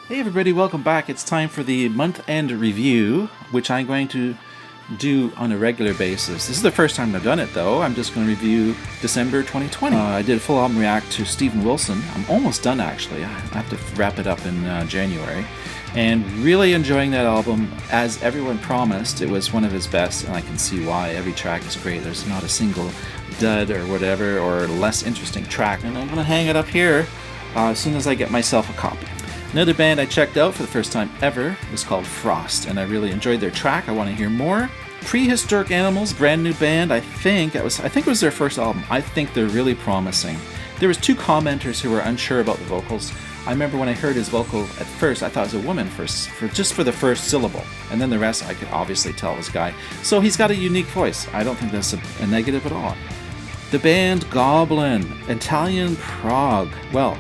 Hey everybody, welcome back. It's time for the month-end review, which I'm going to do on a regular basis. This is the first time I've done it though. I'm just going to review December 2020. I did a full album react to Steven Wilson. I'm almost done actually. I have to wrap it up in January. And really enjoying that album. As everyone promised, it was one of his best, and I can see why. Every track is great. There's not a single dud or whatever or less interesting track. And I'm going to hang it up here as soon as I get myself a copy. Another band I checked out for the first time ever was called Frost, and I really enjoyed their track. I want to hear more. Prehistoric Animals, brand new band. I think it was their first album. I think they're really promising. There was two commenters who were unsure about the vocals. I remember when I heard his vocal at first, I thought it was a woman for the first syllable, and then the rest I could obviously tell was a guy. So he's got a unique voice. I don't think that's a negative at all. The band Goblin, Italian prog. Well,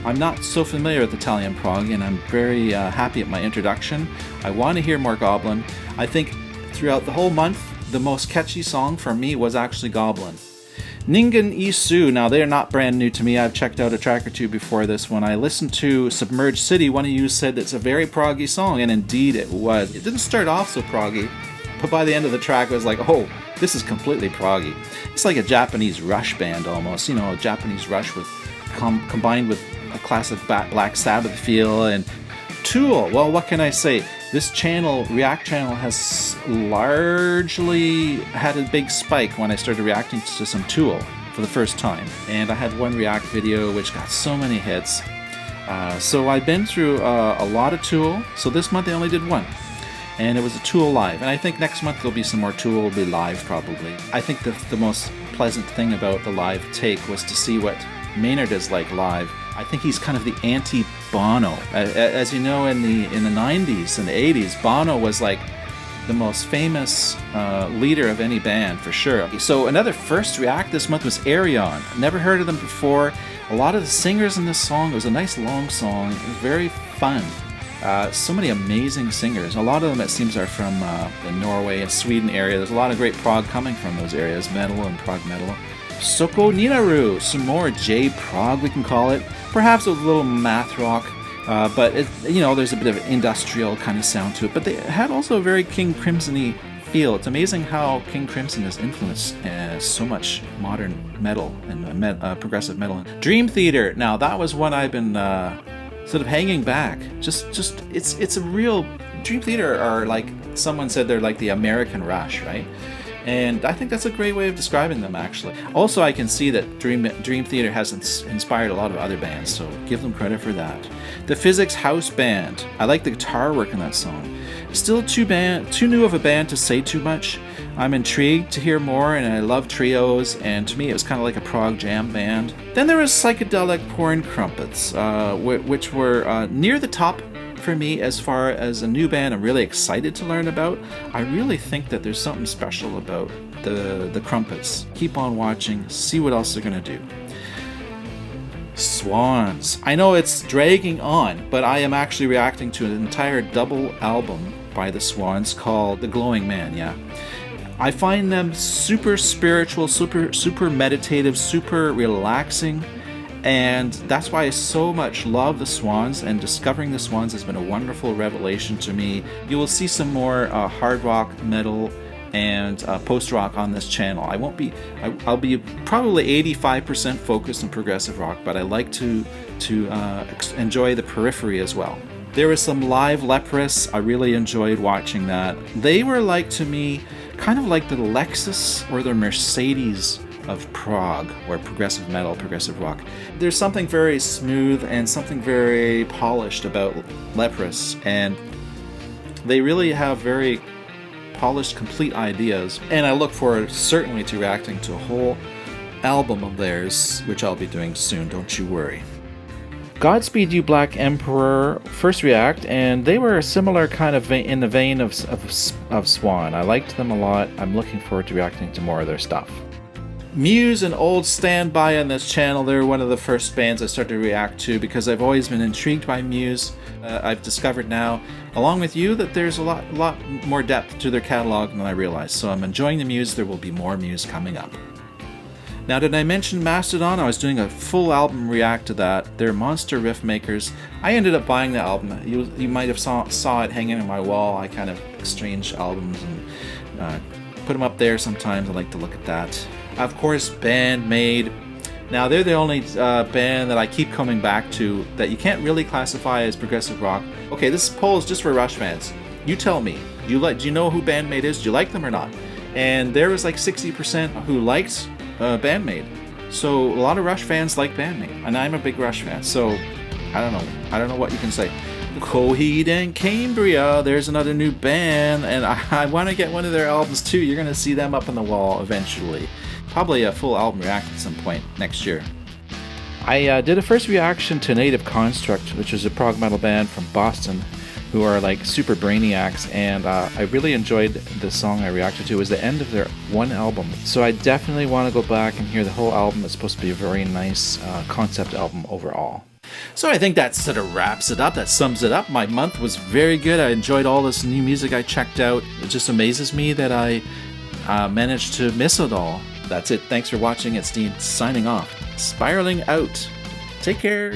I'm not so familiar with Italian prog, and I'm very happy at my introduction. I want to hear more Goblin. I think throughout the whole month, the most catchy song for me was actually Goblin. Ningen Isu. Now, they are not brand new to me. I've checked out a track or two before this. When I listened to Submerged City, one of you said it's a very proggy song, and indeed it was. It didn't start off so proggy, but by the end of the track, I was like, oh, this is completely proggy. It's like a Japanese Rush band almost. You know, a Japanese Rush with combined with a classic Black Sabbath feel. And Tool, well, what can I say? This React channel, has largely had a big spike when I started reacting to some Tool for the first time. And I had one React video which got so many hits. So I've been through a lot of Tool. So this month I only did one. And it was a Tool live. And I think next month there'll be some more Tool, will be live probably. I think the most pleasant thing about the live take was to see what Maynard is like live. I think he's kind of the anti-Bono. As you know, in the 90s and the 80s, Bono was like the most famous leader of any band for sure. So another first react this month was Arion. Never heard of them before. A lot of the singers in this song, it was a nice long song. It was very fun. So many amazing singers. A lot of them, it seems, are from the Norway and Sweden area. There's a lot of great prog coming from those areas, metal and prog metal. Soko Ninaru, some more J-prog we can call it. Perhaps with a little math rock, but there's a bit of industrial kind of sound to it. But they had also a very King Crimson-y feel. It's amazing how King Crimson has influenced so much modern metal and progressive metal. Dream Theater. Now that was one I've been sort of hanging back. It's a real Dream Theater are like someone said they're like the American Rush, right? And I think that's a great way of describing them, actually. Also, I can see that Dream Theater has inspired a lot of other bands, so give them credit for that. The Physics House Band. I like the guitar work in that song. Still too new of a band to say too much. I'm intrigued to hear more, and I love trios, and to me it was kind of like a prog jam band. Then there was Psychedelic Porn Crumpets, which were near the top for me as far as a new band I'm really excited to learn about. I really think that there's something special about the Crumpets. Keep on watching, see what else they're going to do. Swans. I know it's dragging on, but I am actually reacting to an entire double album by the Swans called The Glowing Man, yeah. I find them super spiritual, super meditative, super relaxing. And that's why I so much love the Swans, and discovering the Swans has been a wonderful revelation to me. You will see some more hard rock, metal, and post-rock on this channel. I'll be probably 85% focused on progressive rock, but I like to enjoy the periphery as well. There was some live Leprous. I really enjoyed watching that. They were like, to me, kind of like the Lexus or the Mercedes of prog, or progressive metal, progressive rock. There's something very smooth and something very polished about Leprous, and they really have very polished, complete ideas. And I look forward certainly to reacting to a whole album of theirs, which I'll be doing soon, don't you worry. Godspeed You Black Emperor, first react, and they were a similar kind of in the vein of Swan. I liked them a lot. I'm looking forward to reacting to more of their stuff. Muse, an old standby on this channel. They're one of the first bands I started to react to because I've always been intrigued by Muse. I've discovered now, along with you, that there's a lot more depth to their catalog than I realized. So I'm enjoying the Muse. There will be more Muse coming up. Now, did I mention Mastodon? I was doing a full album react to that. They're monster riff makers. I ended up buying the album. You might have saw it hanging on my wall. I kind of exchange albums and put them up there sometimes. I like to look at that. Of course, Bandmade. Now, they're the only band that I keep coming back to that you can't really classify as progressive rock. Okay, this poll is just for Rush fans. You tell me. Do you know who Bandmade is? Do you like them or not? And there was like 60% who liked Bandmade. So a lot of Rush fans like Bandmade, and I'm a big Rush fan. So I don't know what you can say. Coheed and Cambria, there's another new band, and I want to get one of their albums too. You're going to see them up on the wall eventually. Probably a full album react at some point next year. I did a first reaction to Native Construct, which is a prog metal band from Boston who are like super brainiacs, and I really enjoyed the song I reacted to. It was the end of their one album, so I definitely want to go back and hear the whole album. It's supposed to be a very nice concept album overall. So I think that sort of wraps it up. That sums it up. My month was very good. I enjoyed all this new music I checked out. It just amazes me that I managed to miss it all. That's it. Thanks for watching. It's Dean signing off. Spiraling out. Take care.